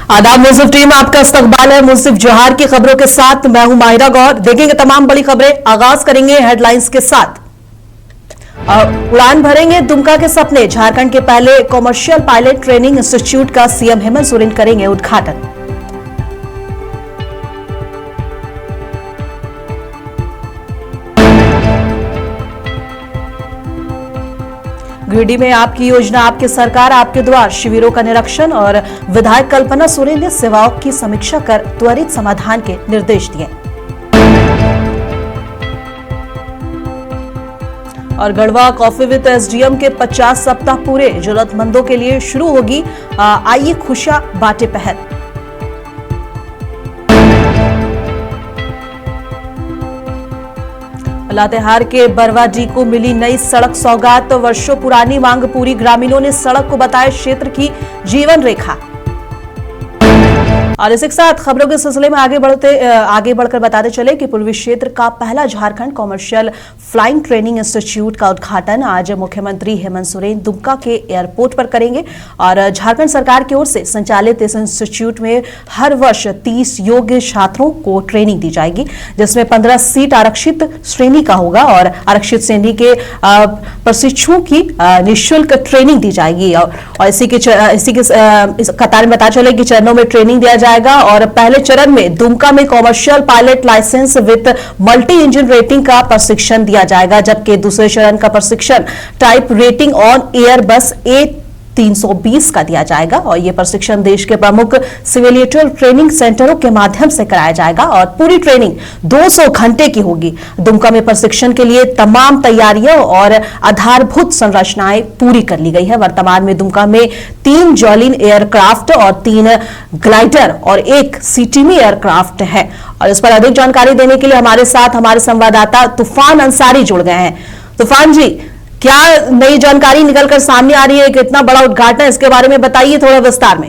आदाब मुंसिफ टीम, आपका इस्तकबाल है मुंसिफ जोहार की खबरों के साथ। मैं हूं माहिरा गौर। देखेंगे तमाम बड़ी खबरें। आगाज करेंगे हेडलाइंस के साथ। उड़ान भरेंगे दुमका के सपने। झारखंड के पहले कॉमर्शियल पायलट ट्रेनिंग इंस्टीट्यूट का सीएम हेमंत सोरेन करेंगे उद्घाटन। गिरिडीह में आपकी योजना आपकी सरकार आपके द्वार शिविरों का निरीक्षण और विधायक कल्पना सोरेन ने सेवाओं की समीक्षा कर त्वरित समाधान के निर्देश दिए। और गढ़वा कॉफी विद एसडीएम के 50 सप्ताह पूरे। जरूरतमंदों के लिए शुरू होगी आइए खुशियां बांटे पहल। लातेहार के बरवाडीह को मिली नई सड़क सौगात। वर्षों पुरानी मांग पूरी। ग्रामीणों ने सड़क को बताया क्षेत्र की जीवन रेखा। और इसी के साथ खबरों के सिलसिले में आगे बढ़कर बताते चले कि पूर्वी क्षेत्र का पहला Jharkhand commercial flying training institute का उद्घाटन आज मुख्यमंत्री हेमंत सोरेन दुमका के एयरपोर्ट पर करेंगे। और झारखंड सरकार की ओर से संचालित इस इंस्टीट्यूट में हर वर्ष 30 योग्य छात्रों को ट्रेनिंग दी जाएगी, जिसमें 15 सीट आरक्षित श्रेणी का होगा और आरक्षित श्रेणी के प्रशिक्षुओं की निःशुल्क ट्रेनिंग दी जाएगी। और इसी के कतार में बता चले कि चरणों में ट्रेनिंग दिया जाएगा। और पहले चरण में दुमका में commercial pilot licence with multi engine rating का प्रशिक्षण दिया जाएगा, जबकि दूसरे चरण का प्रशिक्षण टाइप रेटिंग ऑन एयर बस A320 का दिया जाएगा। और यह प्रशिक्षण देश के प्रमुख सिविलियन ट्रेनिंग सेंटरों के माध्यम से कराया जाएगा और पूरी ट्रेनिंग 200 घंटे की होगी। दुमका में प्रशिक्षण के लिए तमाम तैयारियां और आधारभूत संरचनाएं पूरी कर ली गई है। वर्तमान में दुमका में 3 जॉलिन एयरक्राफ्ट और 3 ग्लाइडर और 1 सीटीमी एयरक्राफ्ट है। और इस पर अधिक जानकारी देने के लिए हमारे साथ हमारे संवाददाता तूफान अंसारी जुड़ गए हैं। तूफान जी, क्या नई जानकारी निकलकर सामने आ रही है कि इतना बड़ा उद्घाटन, इसके बारे में बताइए थोड़ा विस्तार में।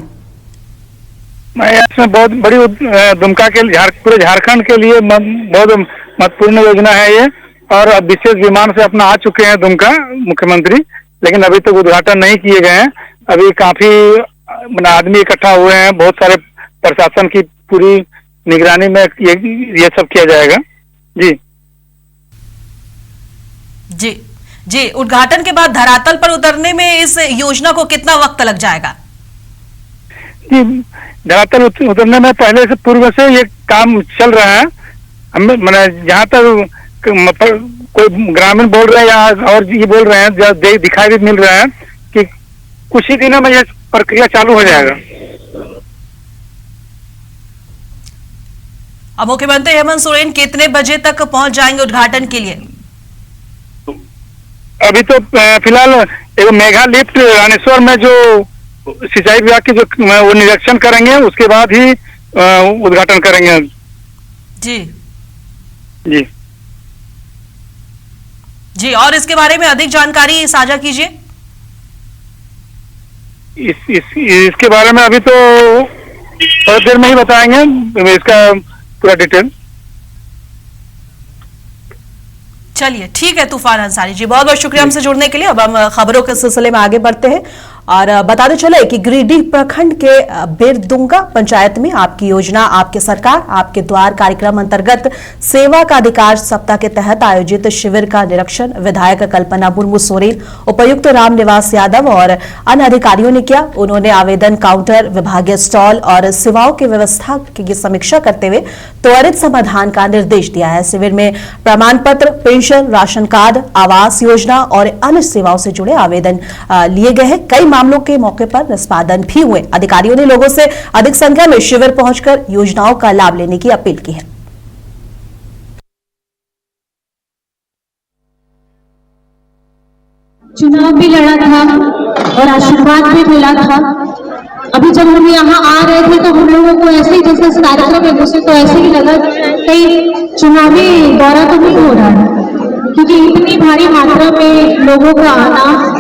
इसमें बहुत बड़ी दुमका के पूरे झारखंड के लिए बहुत महत्वपूर्ण योजना है ये। और अब विशेष विमान से अपना आ चुके हैं दुमका मुख्यमंत्री, लेकिन अभी तक उद्घाटन नहीं किए गए हैं। अभी काफी आदमी इकट्ठा हुए हैं, बहुत सारे प्रशासन की पूरी निगरानी में ये सब किया जाएगा। जी, उद्घाटन के बाद धरातल पर उतरने में इस योजना को कितना वक्त लग जाएगा? जी, धरातल उतरने में पहले से पूर्व से ये काम चल रहा है। मैंने जहाँ तक कोई ग्रामीण बोल रहे हैं या और ये बोल रहे हैं, दिखाई भी मिल रहा है कि कुछ ही दिनों में ये प्रक्रिया चालू हो जाएगा। अब मुख्यमंत्री हेमंत सोरेन कितने बजे तक पहुंच जाएंगे उद्घाटन के लिए? अभी तो फिलहाल एक मेगा लिफ्ट रानेश्वर में जो सिंचाई विभाग की जो वो निरीक्षण करेंगे, उसके बाद ही उद्घाटन करेंगे। जी, और इसके बारे में अधिक जानकारी साझा कीजिए। इसके बारे में अभी तो थोड़ी देर में ही बताएंगे इसका पूरा डिटेल। चलिए ठीक है तूफान अंसारी जी, बहुत बहुत शुक्रिया हमसे जुड़ने के लिए। अब हम खबरों के सिलसिले में आगे बढ़ते हैं और बताते चले कि गिरिडीह प्रखंड के बिरदुंगा पंचायत में आपकी योजना आपके सरकार आपके द्वार कार्यक्रम अंतर्गत सेवा का अधिकार सप्ताह के तहत आयोजित शिविर का निरीक्षण विधायक कल्पना मुर्मू सोरेन, उपायुक्त रामनिवास यादव और अन्य अधिकारियों ने किया। उन्होंने आवेदन काउंटर, विभागीय स्टॉल और सेवाओं की व्यवस्था की समीक्षा करते हुए त्वरित समाधान का निर्देश दिया है। शिविर में प्रमाण पत्र, pension, ration card, Awas Yojana और अन्य सेवाओं से जुड़े आवेदन लिए गए हैं। कई मामलों के मौके पर निष्पादन भी हुए। अधिकारियों ने लोगों से अधिक संख्या में शिविर पहुंचकर योजनाओं का लाभ लेने की अपील की है। चुनाव भी लड़ा था और आशीर्वाद भी मिला था। अभी जब हम यहाँ आ रहे थे तो हम लोगों को ऐसे ही, जैसे इस कार्यक्रम में मुझे तो ऐसे ही लगा कहीं चुनावी दौरा तो नहीं हो रहा है, क्योंकि इतनी भारी मात्रा में लोगों का आना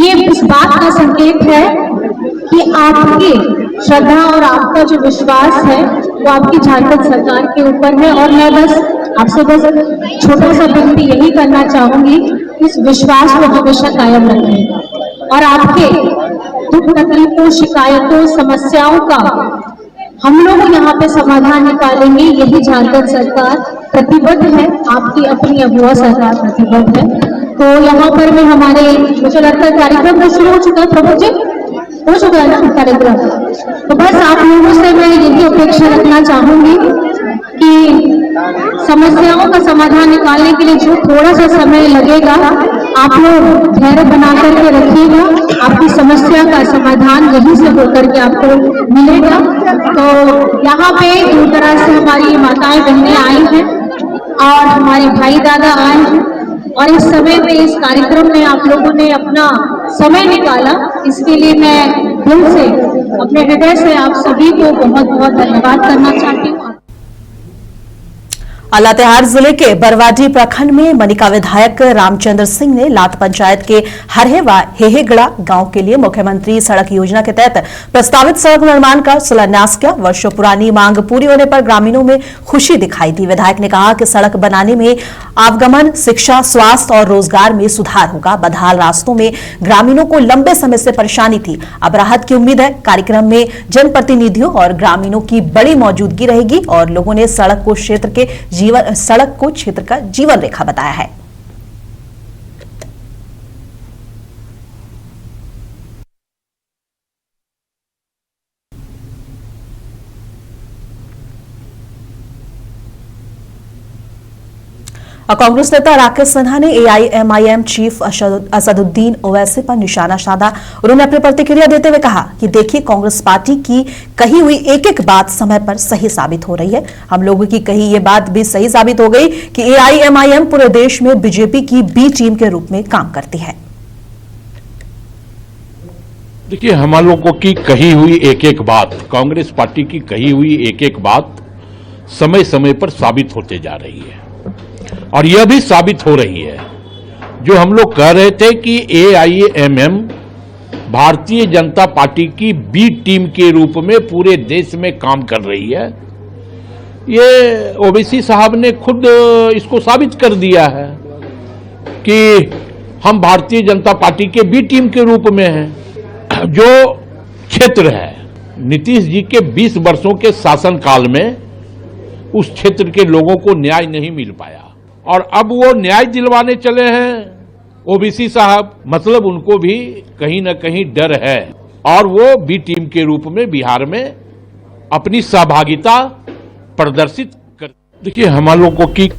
ये इस बात का संकेत है कि आपकी श्रद्धा और आपका जो विश्वास है वो आपकी झारखंड सरकार के ऊपर है। और मैं बस आपसे छोटा सा विनती यही करना चाहूंगी, इस विश्वास को हमेशा कायम रखें और आपके दुख तकलीफों, शिकायतों, समस्याओं का हम लोग यहाँ पे समाधान निकालेंगे। यही झारखंड सरकार प्रतिबद्ध है, आपकी अपनी अगुआ सरकार प्रतिबद्ध है। तो यहाँ पर में हमारे, मुझे लगता है कार्यक्रम तो शुरू हो चुका है, प्रभु जी हो चुका है ना कार्यक्रम। तो बस आप लोगों से मैं यही अपेक्षा रखना चाहूंगी कि समस्याओं का समाधान निकालने के लिए जो थोड़ा सा समय लगेगा, आप लोग धैर्य बना करके रखिएगा। आपकी समस्या का समाधान यहीं से होकर के आपको मिलेगा। तो यहाँ पे दूर दराज से हमारी माताएं बहनें आई हैं और हमारे भाई दादा आए हैं, और इस समय में इस कार्यक्रम में आप लोगों ने अपना समय निकाला, इसके लिए मैं दिल से, अपने हृदय से आप सभी को बहुत बहुत धन्यवाद करना चाहती हूँ। लातेहार जिले के बरवाडी प्रखंड में मनिका विधायक रामचंद्र सिंह ने लात पंचायत के हरहे व हेहेगड़ा गांव के लिए मुख्यमंत्री सड़क योजना के तहत प्रस्तावित सड़क निर्माण का शिलान्यास किया। वर्षों पुरानी मांग पूरी होने पर ग्रामीणों में खुशी दिखाई दी। विधायक ने कहा कि सड़क बनाने में आवागमन, शिक्षा, स्वास्थ्य और रोजगार में सुधार होगा। बदहाल रास्तों में ग्रामीणों को लंबे समय से परेशानी थी, अब राहत की उम्मीद है। कार्यक्रम में जनप्रतिनिधियों और ग्रामीणों की बड़ी मौजूदगी रहेगी और लोगों ने सड़क को क्षेत्र का जीवन रेखा बताया है। कांग्रेस नेता राकेश सिन्हा ने एआईएमआईएम चीफ असदुद्दीन ओवैसी पर निशाना साधा। उन्होंने अपनी प्रतिक्रिया देते हुए कहा कि देखिए, कांग्रेस पार्टी की कही हुई एक एक बात समय पर सही साबित हो रही है। हम लोगों की कही ये बात भी सही साबित हो गई कि एआईएमआईएम पूरे देश में बीजेपी की बी टीम के रूप में काम करती है। देखिए, हम लोगों की कही हुई एक एक बात, कांग्रेस पार्टी की कही हुई एक एक बात समय समय पर साबित होते जा रही है और यह भी साबित हो रही है। जो हम लोग कह रहे थे कि एआईएमएम भारतीय जनता पार्टी की बी टीम के रूप में पूरे देश में काम कर रही है, ये ओवैसी साहब ने खुद इसको साबित कर दिया है कि हम भारतीय जनता पार्टी के बी टीम के रूप में हैं। जो क्षेत्र है, नीतीश जी के 20 वर्षों के शासनकाल में उस क्षेत्र के लोगों को न्याय नहीं मिल पाया और अब वो न्याय दिलवाने चले हैं ओबीसी साहब। मतलब उनको भी कहीं ना कहीं डर है और वो बी टीम के रूप में बिहार में अपनी सहभागिता प्रदर्शित कर। देखिए, हम लोगों की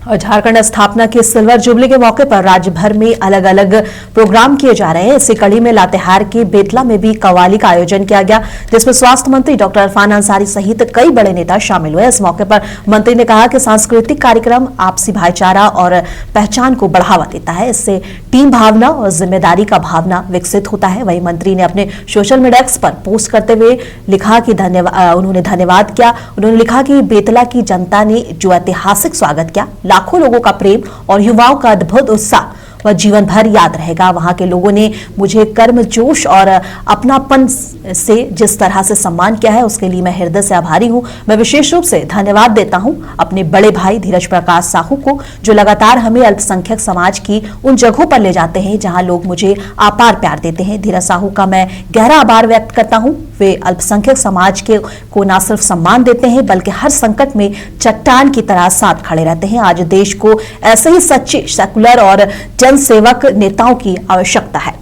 झारखंड स्थापना की सिल्वर जुबली के मौके पर राज्य भर में अलग अलग प्रोग्राम किए जा रहे हैं। इसी कड़ी में लातेहार के बेतला में भी कव्वाली का आयोजन किया गया, जिसमें स्वास्थ्य मंत्री डॉक्टर इरफान अंसारी सहित कई बड़े नेता शामिल हुए। इस मौके पर मंत्री ने कहा कि सांस्कृतिक कार्यक्रम आपसी भाईचारा और पहचान को बढ़ावा देता है। इससे टीम भावना और जिम्मेदारी का भावना विकसित होता है। वहीं मंत्री ने अपने सोशल मीडिया पर पोस्ट करते हुए लिखा कि उन्होंने धन्यवाद किया। उन्होंने लिखा कि बेतला की जनता ने जो ऐतिहासिक स्वागत किया, लाखों लोगों का प्रेम और युवाओं का अद्भुत उत्साह वह जीवन भर याद रहेगा। वहां के लोगों ने मुझे कर्मजोश और अपनापन से जिस तरह से सम्मान किया है, उसके लिए मैं हृदय से आभारी हूं। मैं विशेष रूप से धन्यवाद देता हूं अपने बड़े भाई धीरज प्रकाश साहू को, जो लगातार हमें अल्पसंख्यक समाज की उन जगहों पर ले जाते हैं जहां लोग मुझे अपार प्यार देते हैं। धीरज साहू का मैं गहरा आभार व्यक्त करता हूं। वे अल्पसंख्यक समाज को न सिर्फ सम्मान देते हैं, बल्कि हर संकट में चट्टान की तरह साथ खड़े रहते हैं। आज देश को ऐसे ही सच्चे सेकुलर और जनसेवक नेताओं की आवश्यकता है।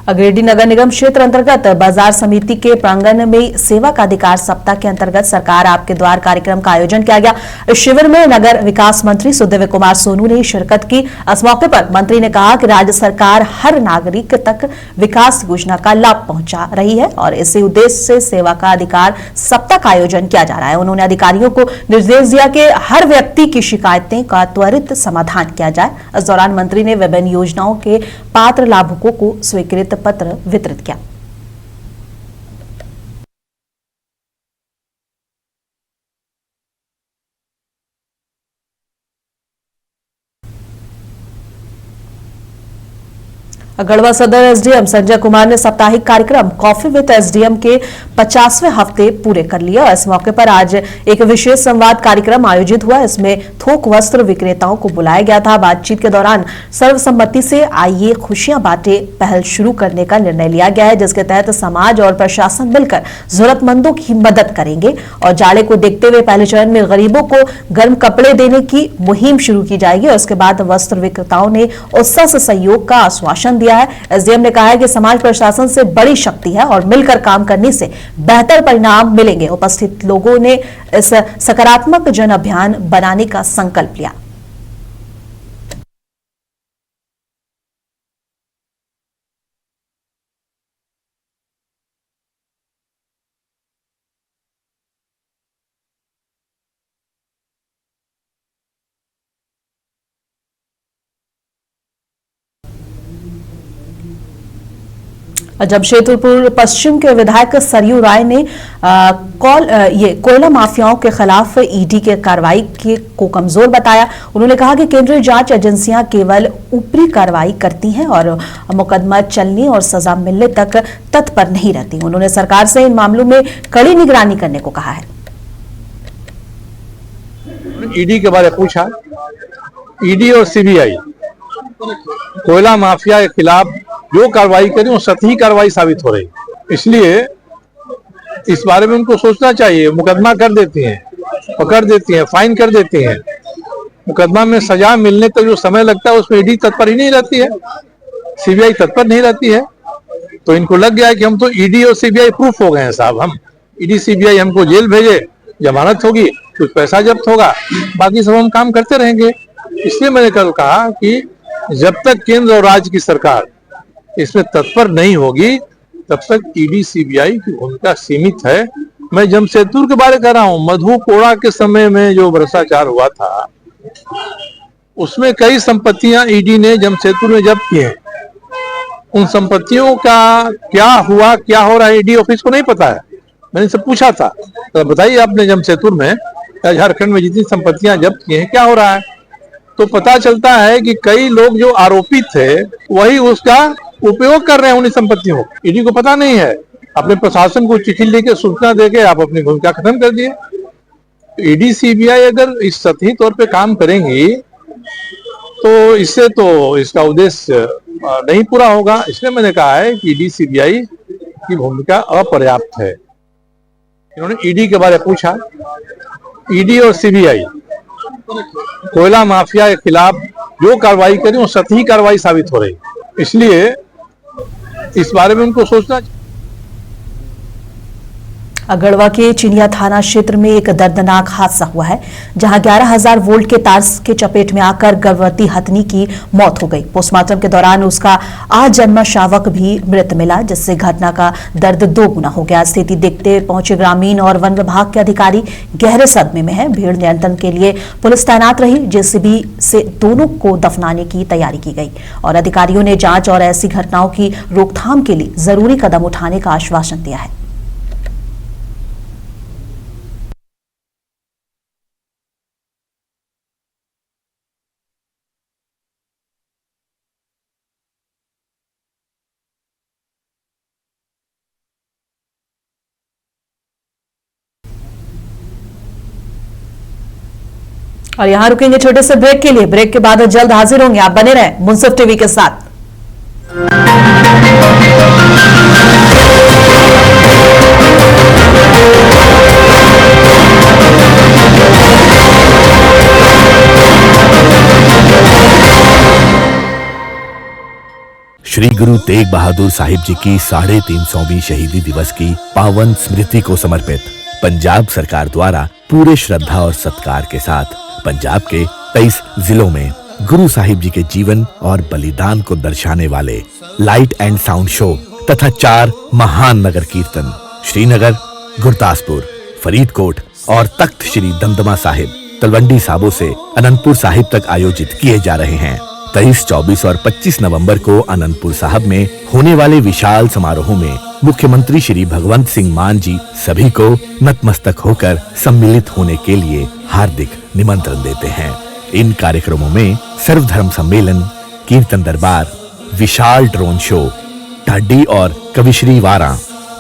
गिरिडीह नगर निगम क्षेत्र अंतर्गत बाजार समिति के प्रांगण में सेवा का अधिकार सप्ताह के अंतर्गत सरकार आपके द्वार कार्यक्रम का आयोजन किया गया। इस शिविर में नगर विकास मंत्री सुदिव्य कुमार सोनू ने शिरकत की। इस मौके पर मंत्री ने कहा कि राज्य सरकार हर नागरिक तक विकास योजना का लाभ पहुंचा रही है और इसी उद्देश्य से सेवा का अधिकार सप्ताह का आयोजन किया जा रहा है। उन्होंने अधिकारियों को निर्देश दिया कि हर व्यक्ति की शिकायतें का त्वरित समाधान किया जाए। इस दौरान मंत्री ने विभिन्न योजनाओं के पात्र लाभुकों को स्वीकृत पत्र वितरित किया। गढ़वा सदर एसडीएम संजय कुमार ने साप्ताहिक कार्यक्रम कॉफी विद एसडीएम के 50वें हफ्ते पूरे कर लिया। इस मौके पर आज एक विशेष संवाद कार्यक्रम आयोजित हुआ। इसमें थोक वस्त्र विक्रेताओं को बुलाया गया था। बातचीत के दौरान सर्वसम्मति से आइए खुशियां बांटे पहल शुरू करने का निर्णय लिया गया है, जिसके तहत समाज और प्रशासन मिलकर जरूरतमंदों की मदद करेंगे और जाड़े को देखते हुए पहले चरण में गरीबों को गर्म कपड़े देने की मुहिम शुरू की जाएगी। उसके बाद वस्त्र विक्रेताओं ने उत्साह से सहयोग का आश्वासन दिया है। एसडीएम ने कहा है कि समाज प्रशासन से बड़ी शक्ति है और मिलकर काम करने से बेहतर परिणाम मिलेंगे। उपस्थित लोगों ने इस सकारात्मक जन अभियान बनाने का संकल्प लिया। जमशेदपुर पश्चिम के विधायक सरयू राय ने कोयला माफियाओं के खिलाफ ईडी के कार्रवाई को कमजोर बताया। उन्होंने कहा कि केंद्रीय जांच एजेंसियां केवल ऊपरी कार्रवाई करती हैं और मुकदमा चलने और सजा मिलने तक तत्पर नहीं रहती। उन्होंने सरकार से इन मामलों में कड़ी निगरानी करने को कहा है। ईडी के बारे में पूछा। ईडी और सीबीआई कोयला माफिया के खिलाफ जो कार्रवाई करें वो सतही कार्रवाई साबित हो रही, इसलिए इस बारे में उनको सोचना चाहिए। मुकदमा कर देती हैं, पकड़ देती हैं, फाइन कर देती हैं, मुकदमा में सजा मिलने तक जो समय लगता है उसमें ईडी तत्पर ही नहीं रहती है, सीबीआई तत्पर नहीं रहती है। तो इनको लग गया है कि हम तो ईडी और सीबीआई प्रूफ हो गए हैं साहब, हम ईडी सीबीआई हमको जेल भेजे, जमानत होगी, कुछ पैसा जब्त होगा, बाकी सब हम काम करते रहेंगे। इसलिए मैंने कल कहा कि जब तक केंद्र और राज्य की सरकार इसमें तत्पर नहीं होगी तब तक ईडी सीबीआई की भूमिका सीमित है। मैं जमशेदपुर के बारे कर रहा हूं। मधु कोड़ा के समय में जो भ्रष्टाचार हुआ था उसमें कई संपत्तियां ईडी ने जमशेदपुर में जब्त की हैं। उन संपत्तियों का क्या हुआ, क्या हो रहा है, ईडी ऑफिस को नहीं पता है। मैंने इनसे पूछा था, तो बताइए आपने जमशेदपुर में या झारखंड में जितनी संपत्तियां जब्त की हैं क्या हो रहा है। तो पता चलता है कि कई लोग जो आरोपी थे वही उसका उपयोग कर रहे हैं उन्हीं संपत्तियों को। ईडी को पता नहीं है। अपने प्रशासन को चिट्ठी लेके सूचना देके आप अपनी भूमिका खत्म कर दिए। ईडी सीबीआई अगर इस सतही तौर पे काम करेंगी तो इससे तो इसका उद्देश्य नहीं पूरा होगा। इसलिए मैंने कहा है कि ईडी सीबीआई की भूमिका अपर्याप्त है। इन्होंने ईडी के बारे में पूछा। ईडी और सीबीआई कोयला माफिया के खिलाफ जो कार्रवाई करें वो सतही कार्रवाई साबित हो रही, इसलिए इस बारे में उनको सोचना। गढ़वा के चिनिया थाना क्षेत्र में एक दर्दनाक हादसा हुआ है, जहां 11,000 वोल्ट के तार के चपेट में आकर गर्भवती हथनी की मौत हो गई। पोस्टमार्टम के दौरान उसका आजन्मा शावक भी मृत मिला, जिससे घटना का दर्द दोगुना हो गया। स्थिति देखते पहुंचे ग्रामीण और वन विभाग के अधिकारी गहरे सदमे में हैं। भीड़ नियंत्रण के लिए पुलिस तैनात रही। जेसीबी से दोनों को दफनाने की तैयारी की गई और अधिकारियों ने जांच और ऐसी घटनाओं की रोकथाम के लिए जरूरी कदम उठाने का आश्वासन दिया है। और यहां रुकेंगे छोटे से ब्रेक के लिए। ब्रेक के बाद जल्द हाजिर होंगे। आप बने रहें मुंसिफ टीवी के साथ। श्री गुरु तेग बहादुर साहिब जी की 350वीं शहीदी दिवस की पावन स्मृति को समर्पित पंजाब सरकार द्वारा पूरे श्रद्धा और सत्कार के साथ पंजाब के 23 जिलों में गुरु साहिब जी के जीवन और बलिदान को दर्शाने वाले लाइट एंड साउंड शो तथा 4 महान नगर कीर्तन श्रीनगर, गुरदासपुर, फरीदकोट और तख्त श्री दमदमा साहिब, तलवंडी साबो से अनंतपुर साहिब तक आयोजित किए जा रहे हैं। 23, 24 और 25 नवंबर को अनंतपुर साहिब में होने वाले विशाल समारोह में मुख्यमंत्री श्री भगवंत सिंह मान जी सभी को नतमस्तक होकर सम्मिलित होने के लिए हार्दिक निमंत्रण देते हैं। इन कार्यक्रमों में सर्वधर्म सम्मेलन, कीर्तन दरबार, विशाल ड्रोन शो, ढाडी और कविश्री वारा,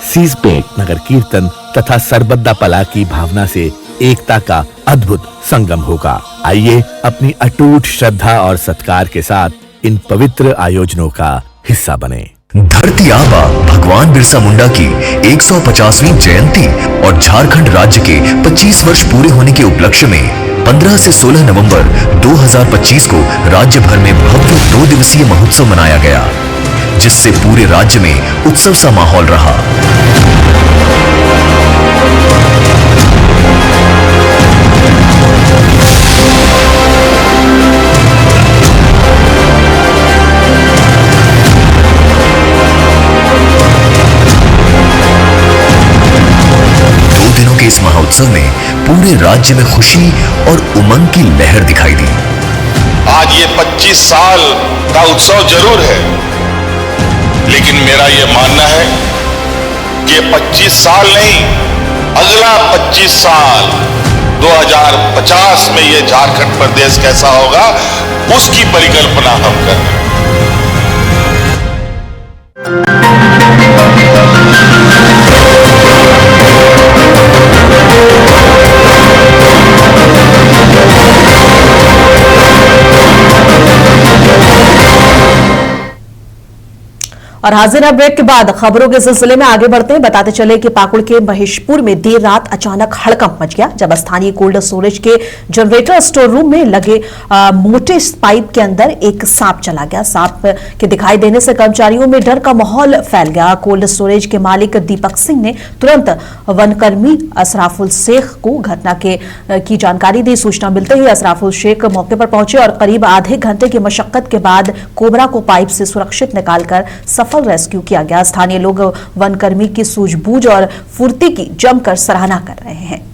सीस पेंट, नगर कीर्तन तथा सरबद्दा पला की भावना से एकता का अद्भुत संगम होगा। आइए अपनी अटूट श्रद्धा और सत्कार के साथ इन पवित्र आयोजनों का हिस्सा बने। धरती आबा भगवान बिरसा मुंडा की 150वीं जयंती और झारखंड राज्य के 25 वर्ष पूरे होने के उपलक्ष्य में 15 से 16 नवंबर 2025 को राज्य भर में भव्य 2 दिवसीय महोत्सव मनाया गया, जिससे पूरे राज्य में उत्सव सा माहौल रहा। इस महोत्सव में पूरे राज्य में खुशी और उमंग की लहर दिखाई दी। आज ये 25 साल का उत्सव जरूर है, लेकिन मेरा ये मानना है कि 25 साल नहीं, अगला 25 साल 2050 में ये झारखंड प्रदेश कैसा होगा, उसकी परिकल्पना हम कर रहे हैं। और हाजिर ब्रेक के बाद खबरों के सिलसिले में आगे बढ़ते हैं। बताते चले कि पाकुड़ के महेशपुर में देर रात अचानक हड़कंप मच गया जब स्थानीय कोल्ड स्टोरेज के जनरेटर स्टोर रूम में लगे मोटे पाइप के अंदर एक सांप चला गया। सांप के दिखाई देने से कर्मचारियों में डर का माहौल फैल गया। कोल्ड स्टोरेज के मालिक दीपक सिंह ने तुरंत वनकर्मी असराफुल शेख को घटना की जानकारी दी। सूचना मिलते ही असराफुल शेख मौके पर पहुंचे और करीब आधे घंटे की मशक्कत के बाद कोबरा को पाइप से सुरक्षित निकालकर सफल रेस्क्यू किया गया। स्थानीय लोग वनकर्मी की सूझबूझ और फुर्ती की जमकर सराहना कर रहे हैं।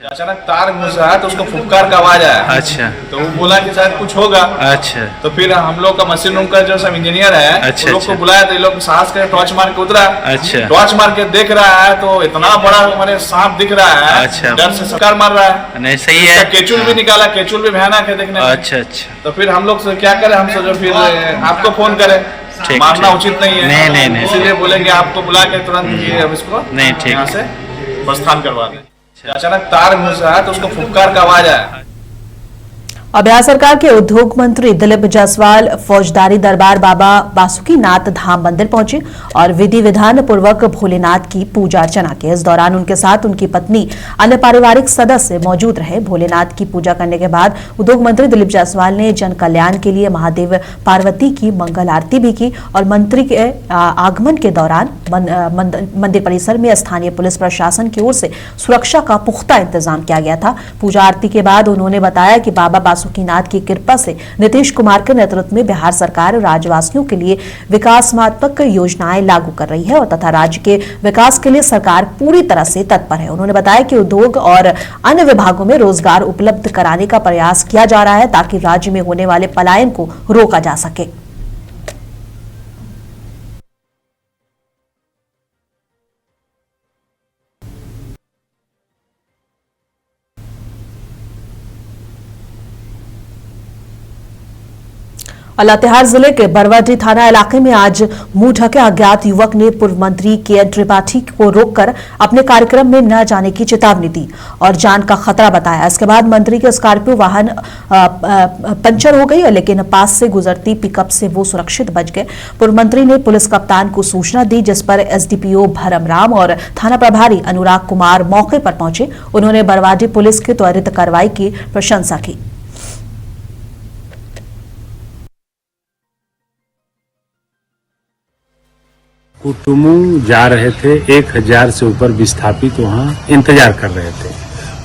अचानक तार घुसा तो उसको फुफकार का आवाज आया। अच्छा। तो वो बोला कि शायद कुछ होगा। अच्छा। तो फिर हम लोग का मशीन रूम का जो सब इंजीनियर है, अच्छा, लोग को बुलाया तो ये लोग साहस करे टॉर्च मार के उतरा। अच्छा। टॉर्च मार के देख रहा है तो इतना बड़ा मैंने सांप दिख रहा है। अच्छा। डर से सरकार मार रहा है। नहीं सही है। केचुल भी निकाला, केचुल भी भयानक है देखने में। अच्छा अच्छा। तो फिर हम लोग क्या करें, हम सोचो फिर आपको फोन करें, मारना उचित नहीं है। नहीं, इसीलिए बोलेंगे आपको बुला के तुरंत इसको यहाँ से प्रस्थान करवा दें। अचानक तार घुसा तो उसको फुफकार का आवाज आया। और बिहार सरकार के उद्योग मंत्री दिलीप जायसवाल फौजदारी दरबार बाबा बासुकीनाथ धाम मंदिर पहुंचे और विधि विधान पूर्वक भोलेनाथ की पूजा अर्चना की। इस दौरान उनके साथ उनकी पत्नी, अन्य पारिवारिक सदस्य मौजूद रहे। भोलेनाथ की पूजा करने के बाद उद्योग मंत्री दिलीप जायसवाल ने जन कल्याण के लिए महादेव पार्वती की मंगल आरती भी की और मंत्री के आगमन के दौरान मंदिर परिसर में स्थानीय पुलिस प्रशासन की ओर से सुरक्षा का पुख्ता इंतजाम किया गया था। पूजा आरती के बाद उन्होंने बताया कि बाबा बासुकीनाथ की कृपा से नीतीश कुमार के नेतृत्व में बिहार सरकार राज्यवासियों के लिए विकासात्मक योजनाएं लागू कर रही है और तथा राज्य के विकास के लिए सरकार पूरी तरह से तत्पर है। उन्होंने बताया कि उद्योग और अन्य विभागों में रोजगार उपलब्ध कराने का प्रयास किया जा रहा है ताकि राज्य में होने वाले पलायन को रोका जा सके। लातेहार जिले के बरवाडी थाना इलाके में आज मुंह ढके अज्ञात युवक ने पूर्व मंत्री के त्रिपाठी को रोककर अपने कार्यक्रम में न जाने की चेतावनी दी और जान का खतरा बताया। इसके बाद मंत्री के स्कॉर्पियो वाहन पंचर हो गई, लेकिन पास से गुजरती पिकअप से वो सुरक्षित बच गए। पूर्व मंत्री ने पुलिस कप्तान को सूचना दी, जिस पर एसडीपीओ भरम राम और थाना प्रभारी अनुराग कुमार मौके पर पहुंचे। उन्होंने बरवाडी पुलिस की त्वरित कार्रवाई की प्रशंसा की। कुटुंब जा रहे थे, 1000 से ऊपर विस्थापित वहाँ इंतजार कर रहे थे।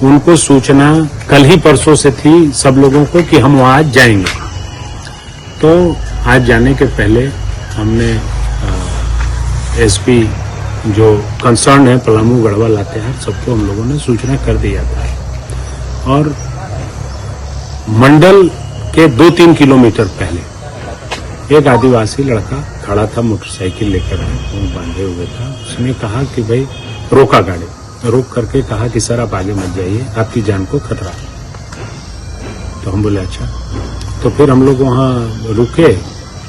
उनको सूचना कल ही परसों से थी सब लोगों को कि हम वहाँ आज जाएंगे। तो आज जाने के पहले हमने एसपी जो कंसर्न है पलामू गढ़वा लातेहार सबको हम लोगों ने सूचना कर दिया था। और मंडल के 2-3 किलोमीटर पहले एक आदिवासी लड़का खड़ा था, मोटरसाइकिल लेकर वो बांधे हुए था। उसने कहा कि भाई रोका गाड़ी, रोक करके कहा कि सर आप आगे मत जाइए, आपकी जान को खतरा है। तो हम बोले अच्छा। तो फिर हम लोग वहाँ रुके,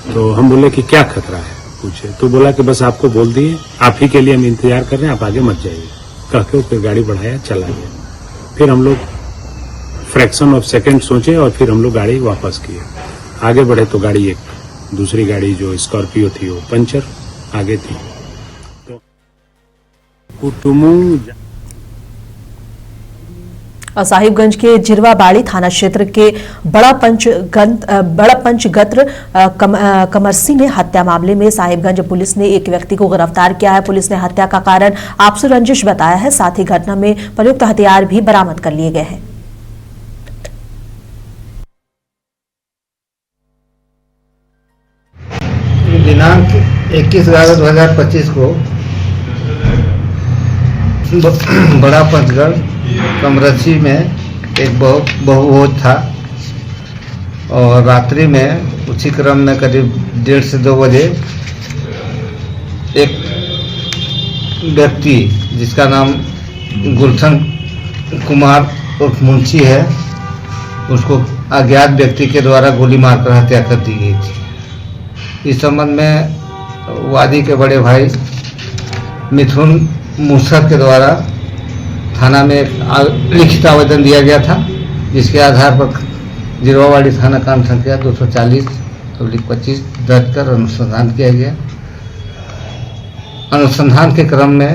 तो हम बोले कि क्या खतरा है पूछे, तो बोला कि बस आपको बोल दिए, आप ही के लिए हम इंतजार कर रहे हैं, आप आगे मत जाइए। कह के फिर गाड़ी बढ़ाया, चला गया। फिर हम लोग फ्रैक्शन ऑफ सेकंड सोचे और फिर हम लोग गाड़ी वापस किए। आगे बढ़े तो गाड़ी एक दूसरी गाड़ी जो स्कॉर्पियो थी वो पंचर आगे थी। तो कुटुमू साहिबगंज के जिरवाबाड़ी थाना क्षेत्र के बड़ा पंचगत्र कमरसी ने हत्या मामले में साहिबगंज पुलिस ने एक व्यक्ति को गिरफ्तार किया है। पुलिस ने हत्या का कारण आपसी रंजिश बताया है। साथ ही घटना में प्रयुक्त हथियार भी बरामद कर लिए गए हैं। दिनांक 21/11/2025 को बड़ा पंचगढ़ कमरसी में एक बहुभोज था और रात्रि में उसी क्रम में करीब 1:30 से 2 बजे एक व्यक्ति जिसका नाम गुलशन कुमार उर्फ मुंशी है, उसको अज्ञात व्यक्ति के द्वारा गोली मारकर हत्या कर दी गई थी। इस संबंध में वादी के बड़े भाई मिथुन मूसर के द्वारा थाना में एक लिखित आवेदन दिया गया था, जिसके आधार पर जिरवाबाड़ी थाना कांड संख्या 240/25 दर्ज कर अनुसंधान किया गया। अनुसंधान के क्रम में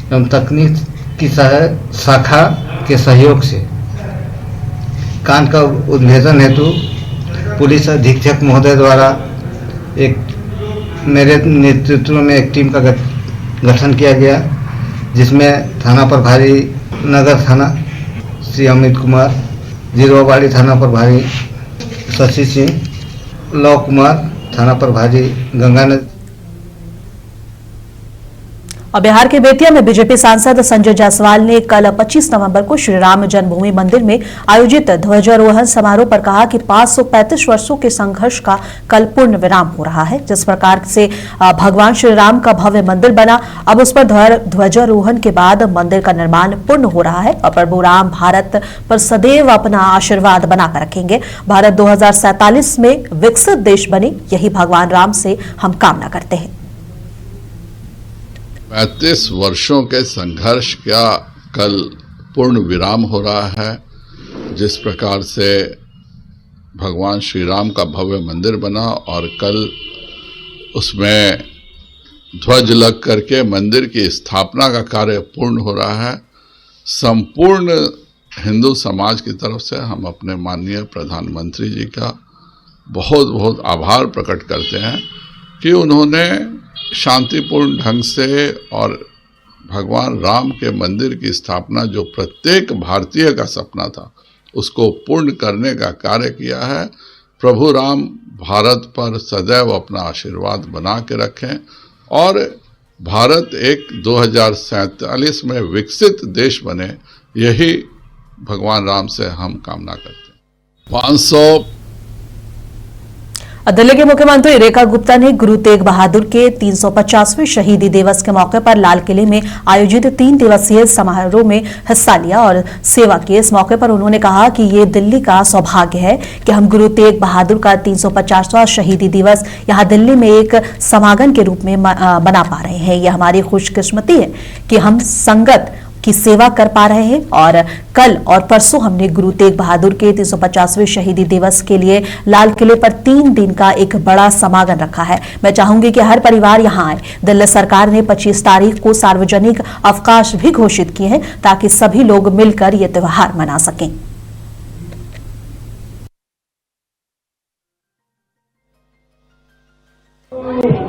एवं तकनीक की शाखा के सहयोग से कांड का उद्भेदन हेतु पुलिस अधीक्षक महोदय द्वारा एक मेरे नेतृत्व में एक टीम का गठन किया गया, जिसमें थाना प्रभारी नगर थाना श्री अमित कुमार, जिरवाबाड़ी थाना प्रभारी शशि सिंह, लव कुमार थाना प्रभारी गंगानगर। और बिहार के बेतिया में बीजेपी सांसद संजय जायसवाल ने कल 25 नवंबर को श्री राम जन्मभूमि मंदिर में आयोजित ध्वजारोहण समारोह पर कहा कि 535 वर्षों के संघर्ष का कल पूर्ण विराम हो रहा है। जिस प्रकार से भगवान श्री राम का भव्य मंदिर बना, अब उस पर ध्वजारोहण के बाद मंदिर का निर्माण पूर्ण हो रहा है और प्रभु राम भारत पर सदैव अपना आशीर्वाद बनाकर रखेंगे। भारत 2047 में विकसित देश बने, यही भगवान राम से हम कामना करते हैं। 35 वर्षों के संघर्ष का कल पूर्ण विराम हो रहा है। जिस प्रकार से भगवान श्री राम का भव्य मंदिर बना और कल उसमें ध्वज लग करके मंदिर की स्थापना का कार्य पूर्ण हो रहा है, संपूर्ण हिंदू समाज की तरफ से हम अपने माननीय प्रधानमंत्री जी का बहुत बहुत आभार प्रकट करते हैं कि उन्होंने शांतिपूर्ण ढंग से और भगवान राम के मंदिर की स्थापना जो प्रत्येक भारतीय का सपना था उसको पूर्ण करने का कार्य किया है। प्रभु राम भारत पर सदैव अपना आशीर्वाद बना के रखें और भारत एक 2047 में विकसित देश बने, यही भगवान राम से हम कामना करते हैं। दिल्ली के मुख्यमंत्री रेखा गुप्ता ने गुरु तेग बहादुर के 350वें शहीदी दिवस के मौके पर लाल किले में आयोजित 3 दिवसीय समारोह में हिस्सा लिया और सेवा की। इस मौके पर उन्होंने कहा कि ये दिल्ली का सौभाग्य है कि हम गुरु तेग बहादुर का 350वां शहीदी दिवस यहाँ दिल्ली में एक समागम के रूप में मना पा रहे हैं। ये हमारी खुशकिस्मती है कि हम संगत की सेवा कर पा रहे हैं और कल और परसों हमने गुरु तेग बहादुर के 350वें शहीदी दिवस के लिए लाल किले पर 3 दिन का एक बड़ा समागम रखा है। मैं चाहूंगी कि हर परिवार यहां आए। दिल्ली सरकार ने 25 तारीख को सार्वजनिक अवकाश भी घोषित किए हैं ताकि सभी लोग मिलकर यह त्योहार मना सकें।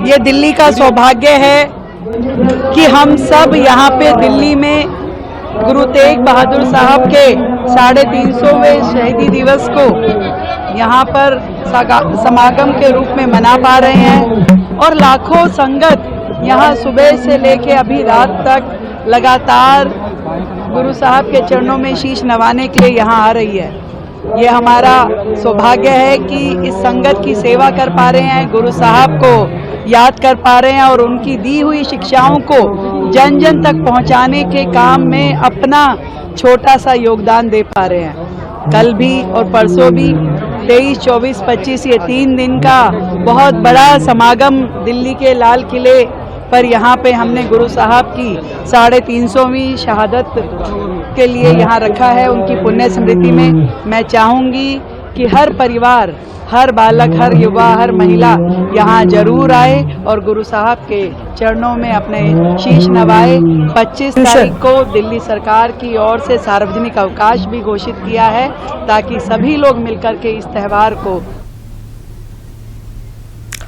ये दिल्ली का सौभाग्य है कि हम सब यहाँ पे दिल्ली में गुरु तेग बहादुर साहब के 350वें शहीदी दिवस को यहाँ पर समागम के रूप में मना पा रहे हैं और लाखों संगत यहाँ सुबह से लेके अभी रात तक लगातार गुरु साहब के चरणों में शीश नवाने के लिए यहाँ आ रही है। ये हमारा सौभाग्य है कि इस संगत की सेवा कर पा रहे हैं, गुरु साहब को याद कर पा रहे हैं और उनकी दी हुई शिक्षाओं को जन जन तक पहुंचाने के काम में अपना छोटा सा योगदान दे पा रहे हैं। कल भी और परसों भी 23, 24, 25 ये 3 दिन का बहुत बड़ा समागम दिल्ली के लाल किले पर यहाँ पे हमने गुरु साहब की 350वीं शहादत के लिए यहाँ रखा है। उनकी पुण्य स्मृति में मैं चाहूँगी कि हर परिवार, हर बालक, हर युवा, हर महिला यहाँ जरूर आए और गुरु साहब के चरणों में अपने शीश नवाए। 25 तारीख को दिल्ली सरकार की ओर से सार्वजनिक अवकाश भी घोषित किया है ताकि सभी लोग मिलकर के इस त्यौहार को।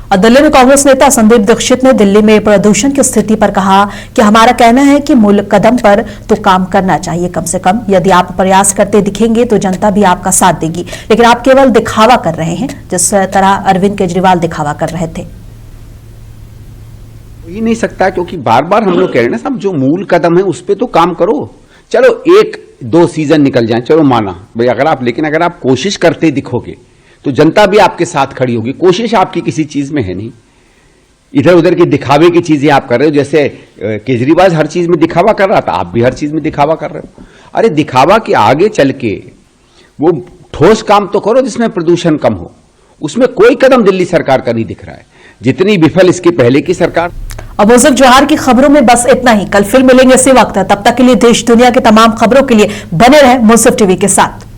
और दिल्ली में कांग्रेस नेता संदीप दीक्षित ने दिल्ली में प्रदूषण की स्थिति पर कहा कि हमारा कहना है कि मूल कदम पर तो काम करना चाहिए। कम से कम यदि आप प्रयास करते दिखेंगे तो जनता भी आपका साथ देगी, लेकिन आप केवल दिखावा कर रहे हैं, जिस तरह अरविंद केजरीवाल दिखावा कर रहे थे। हो ही नहीं सकता, क्योंकि बार बार हम लोग कह रहे हैं ना साहब, जो मूल कदम है उस पर तो काम करो। चलो 1-2 सीजन निकल जाए, चलो माना भाई, अगर आप कोशिश करते दिखोगे तो जनता भी आपके साथ खड़ी होगी। कोशिश आपकी किसी चीज में है नहीं, इधर उधर की दिखावे की चीजें आप कर रहे हो। जैसे केजरीवाल हर चीज में दिखावा कर रहा था, आप भी हर चीज में दिखावा कर रहे हो। अरे दिखावा के आगे चल के वो ठोस काम तो करो जिसमें प्रदूषण कम हो। उसमें कोई कदम दिल्ली सरकार का नहीं दिख रहा है, जितनी विफल इसके पहले की सरकार। अब मुझे जोहार की खबरों में बस इतना ही। कल फिर मिलेंगे इसी वक्त, तब तक के लिए देश दुनिया के तमाम खबरों के लिए बने रहे मुंसिफ टीवी के साथ।